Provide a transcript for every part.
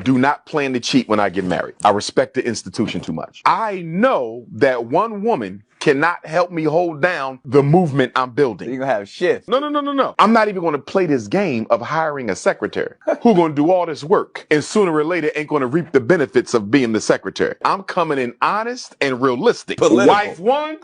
do not plan to cheat when I get married. I respect the institution too much. I know that one woman cannot help me hold down the movement I'm building. So you're gonna have shifts. No. I'm not even going to play this game of hiring a secretary who's going to do all this work and sooner or later ain't going to reap the benefits of being the secretary. I'm coming in honest and realistic. Political. Wife one,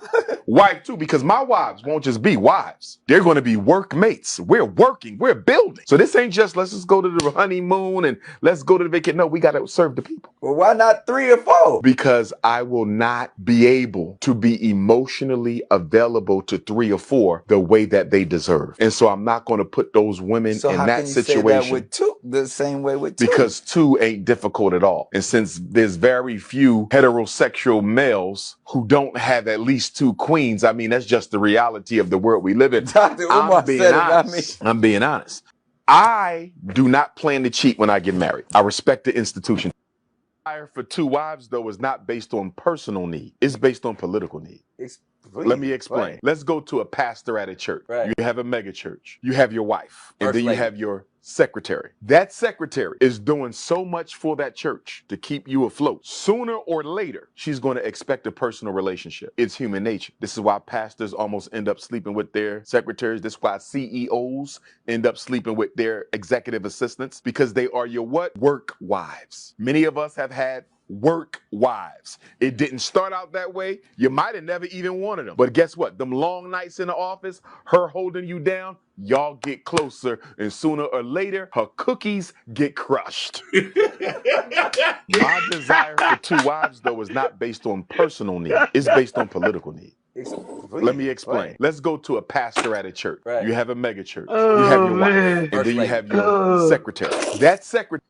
wife two, because my wives won't just be wives. They're going to be workmates. We're working, we're building. So this ain't just let's just go to the honeymoon and let's go to the vacation. No, we got to serve the people. Well, why not 3 or 4? Because I will not be able to be emotionally available to 3 or 4 the way that they deserve. And so I'm not going to put those women So in how that can you situation. say that with 2 the same way with 2? Because 2 ain't difficult at all. And since there's very few heterosexual males who don't have at least 2 queens, I mean, that's just the reality of the world we live in. Dr. Umar said it, not me. I'm being honest. I do not plan to cheat when I get married. I respect the institution. Desire for 2 wives, though, is not based on personal need. It's based on political need. Let me explain. Right. Let's go to a pastor at a church. Right. You have a mega church. You have your wife. And First then you lady. have your secretary. That secretary is doing so much for that church to keep you afloat. Sooner or later, she's going to expect a personal relationship. It's human nature. This is why pastors almost end up sleeping with their secretaries. This is why CEOs end up sleeping with their executive assistants, because they are your what? Work wives. Many of us have had work wives. It didn't start out that way. You might have never even wanted them. But guess what? Them long nights in the office, her holding you down, y'all get closer, and sooner or later, her cookies get crushed. My desire for 2 wives, though, is not based on personal need. It's based on political need. Let me explain. Right. Let's go to a pastor at a church. Right. You have a mega church. You have your wife. And First then you lady. have your secretary. That secretary.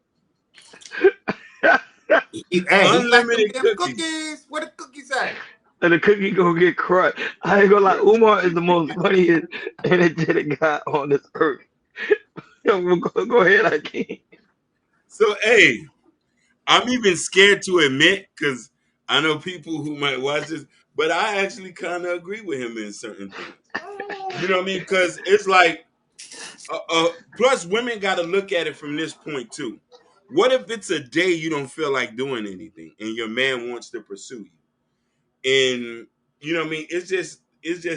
Unlimited cookies. What the cookies say? And the cookie gonna get crushed. I ain't gonna lie, Umar is the most funniest energetic guy on this earth. Yo, go ahead, I can't. So, hey, I'm even scared to admit, because I know people who might watch this, but I actually kind of agree with him in certain things. You know what I mean? Because it's like, plus women got to look at it from this point too. What if it's a day you don't feel like doing anything and your man wants to pursue you? And you know what I mean? It's just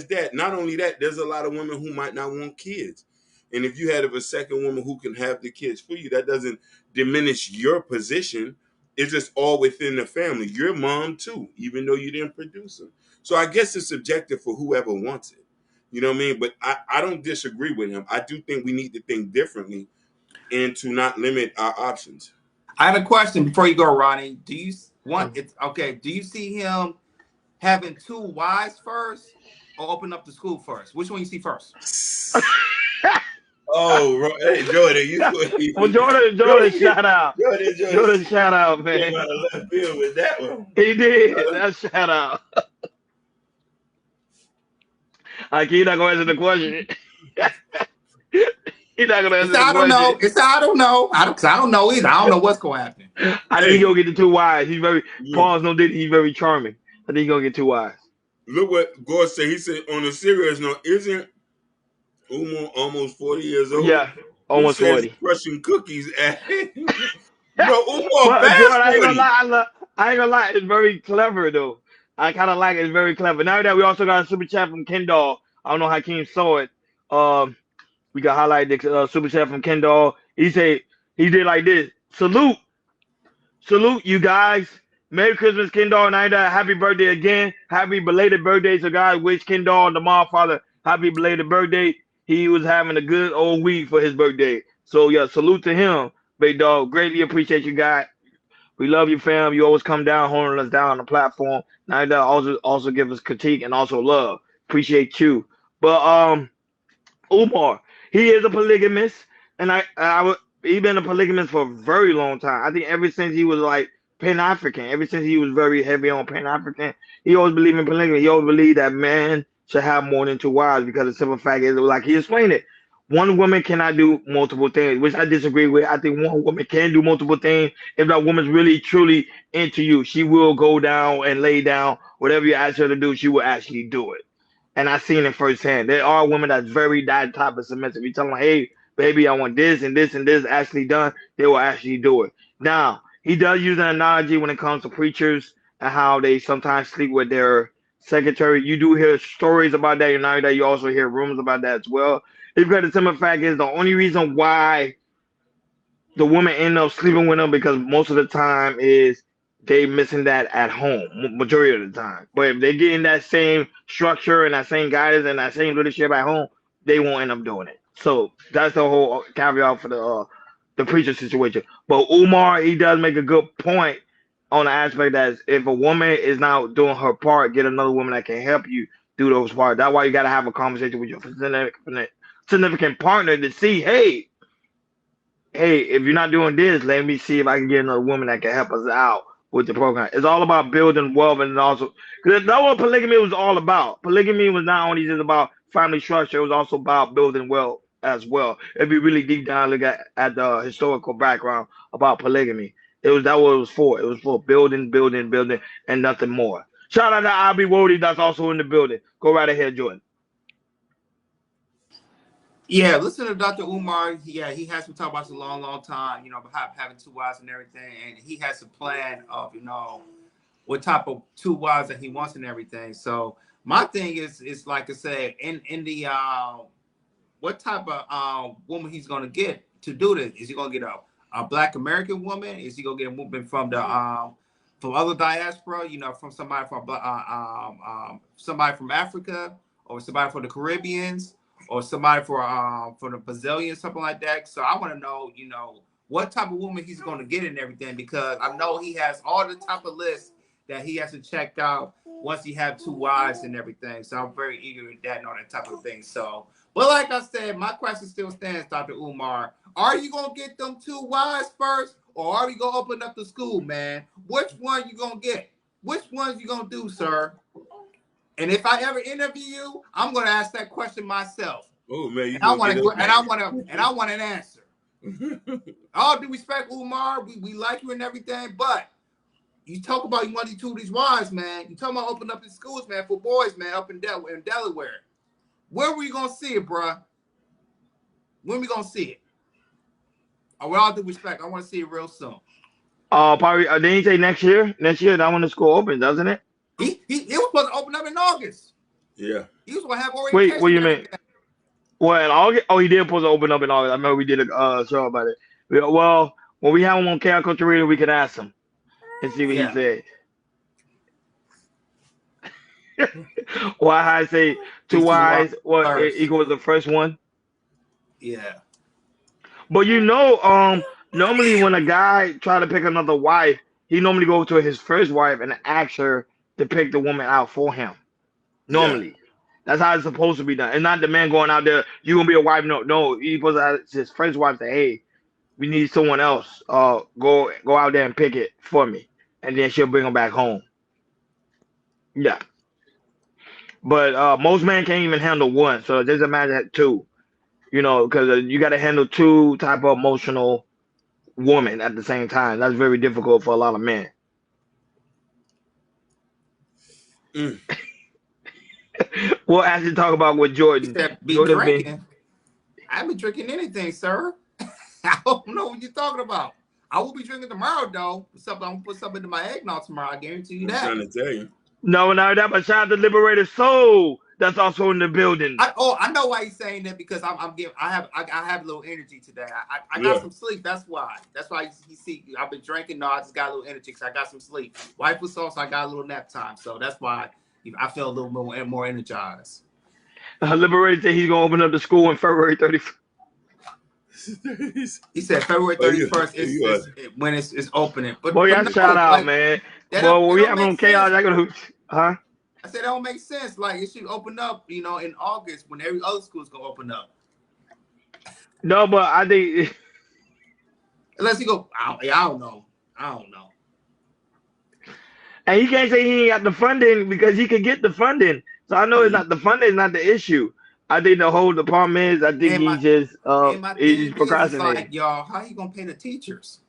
that. Not only that, there's a lot of women who might not want kids. And if you have a second woman who can have the kids for you, that doesn't diminish your position. It's just all within the family. You're mom too, even though you didn't produce them. So I guess it's subjective for whoever wants it. You know what I mean? But I don't disagree with him. I do think we need to think differently and to not limit our options. I have a question before you go, Ronnie. Do you see him having 2 wives first or open up the school first? Which one you see first? Oh, hey, Jordan, Well, Jordan, shout out. Jordan, shout out, man. Came out of left field with that one. He did. That's shout out. You're not gonna answer the question. You're not gonna answer the question. I don't know. I don't know. I don't know either. I don't know what's gonna happen. I think he's gonna get the 2 wives. He's very Paul's no did. He's very charming. I think he's gonna get 2 wives. Look what God said. He said, on a serious note, isn't Umar almost 40 years old? Yeah, almost 40. Crushing cookies at no, Umar Jordan, I ain't gonna lie. It's very clever though. I kind of like it. It's very clever. Now that we also got a super chat from Kendall. I don't know how King saw it. We got highlighted the super chat from Kendall. He did like this. Salute you guys. Merry Christmas, Kendall. And happy birthday again. Happy belated birthday. So guys, wish Kendall, the mom, father, happy belated birthday. He was having a good old week for his birthday. So yeah, salute to him, big dog. Greatly appreciate you guys. We love you, fam. You always come down, holding us down on the platform. Now that also give us critique and also love. Appreciate you. But Umar, he is a polygamist, and he's been a polygamist for a very long time. I think ever since he was like Pan-African, ever since he was very heavy on Pan-African, he always believed in polygamy. He always believed that man should have more than 2 wives because the simple fact is, like he explained it, one woman cannot do multiple things, which I disagree with. I think one woman can do multiple things. If that woman's really, truly into you, she will go down and lay down. Whatever you ask her to do, she will actually do it. And I've seen it firsthand. There are women that's very that type of submissive. You tell them, hey, baby, I want this and this and this actually done, they will actually do it. Now, he does use an analogy when it comes to preachers and how they sometimes sleep with their secretary. You do hear stories about that. Now that you also hear rumors about that as well. It's because the simple fact is the only reason why the woman end up sleeping with him because most of the time is they missing that at home majority of the time. But if they get in that same structure and that same guidance and that same leadership at home, they won't end up doing it. So that's the whole caveat for the preacher situation. But Umar, he does make a good point on the aspect that if a woman is not doing her part, get another woman that can help you do those parts. That's why you got to have a conversation with your significant partner to see, hey, if you're not doing this, let me see if I can get another woman that can help us out with the program. It's all about building wealth, and also because that's what polygamy was all about. Polygamy was not only just about family structure; it was also about building wealth as well. If you really deep down look at the historical background about polygamy, it was that what it was for. It was for building, building, building, and nothing more. Shout out to Abby Wody, that's also in the building. Go right ahead, Jordan. Yeah, listen to Dr. Umar. Yeah, he has been talking about this a long, long time, having two wives and everything. And he has a plan of, what type of two wives that he wants and everything. So my thing is like I said, in the what type of woman he's gonna get to do this? Is he gonna get a Black American woman? Is he gonna get a woman from the from other diaspora? From somebody from Africa, or somebody from the Caribbeans, or somebody from the Brazilian, something like that. So I want to know, what type of woman he's going to get and everything, because I know he has all the type of lists that he has to check out once he have two wives and everything. So I'm very eager with that and all that type of thing. So, but like I said, my question still stands, Dr. Umar. Are you going to get them two wives first, or are we going to open up the school, man? Which one you going to get? Which ones you going to do, sir? And if I ever interview you, I'm going to ask that question myself. Oh man, and I want an answer. All due respect, Umar, we like you and everything, but you talk about you want to do these wives, man. You talking about opening up the schools, man, for boys, man, up in Delaware. Where we gonna see it, bruh? When we gonna see it? With all due respect, I want to see it real soon. Probably. Didn't he say next year? Next year, that when the school opens, doesn't it? He was supposed to open up in August. Yeah. He was going to have orientation. Wait, what do you mean? Well, in August? Oh, he did supposed to open up in August. I remember we did a show about it. Well, when we have him on Chaoscultureradio, we could ask him and see what he said. Why I say two wives equals the first one? Yeah. But normally when a guy try to pick another wife, he normally goes to his first wife and asks her to pick the woman out for him. Normally. Yeah. That's how it's supposed to be done. And not the man going out there, you gonna be a wife. No, he's supposed to ask his first wife say, hey, we need someone else. Go out there and pick it for me. And then she'll bring him back home. Yeah. But most men can't even handle one. So just imagine two. Because you got to handle two type of emotional women at the same time. That's very difficult for a lot of men. We'll actually talk about what Jordan. Drinking. I've been drinking anything, sir. I don't know what you're talking about. I will be drinking tomorrow, though. I'm gonna put something in my eggnog tomorrow. I guarantee you that. I'm trying to tell you. No, that but shout out to Liberated Soul. That's also in the building. I know why he's saying that, because I have a little energy today. I got some sleep. That's why you see I've been drinking. No, I just got a little energy because I got some sleep. Wife was sauce. I got a little nap time, so that's why I feel a little more energized. Liberated said he's gonna open up the school on February 31st. He said February 31st is when it's opening. But shout out, man. Well, we have on Chaos. Huh? I said that don't make sense. Like, it should open up, in August when every other school's gonna open up. No, but I think unless he go, I don't know. And he can't say he ain't got the funding because he could get the funding. So I know it's not the funding is not the issue. I think the problem is he's just procrastinating. Like, y'all, how you gonna pay the teachers?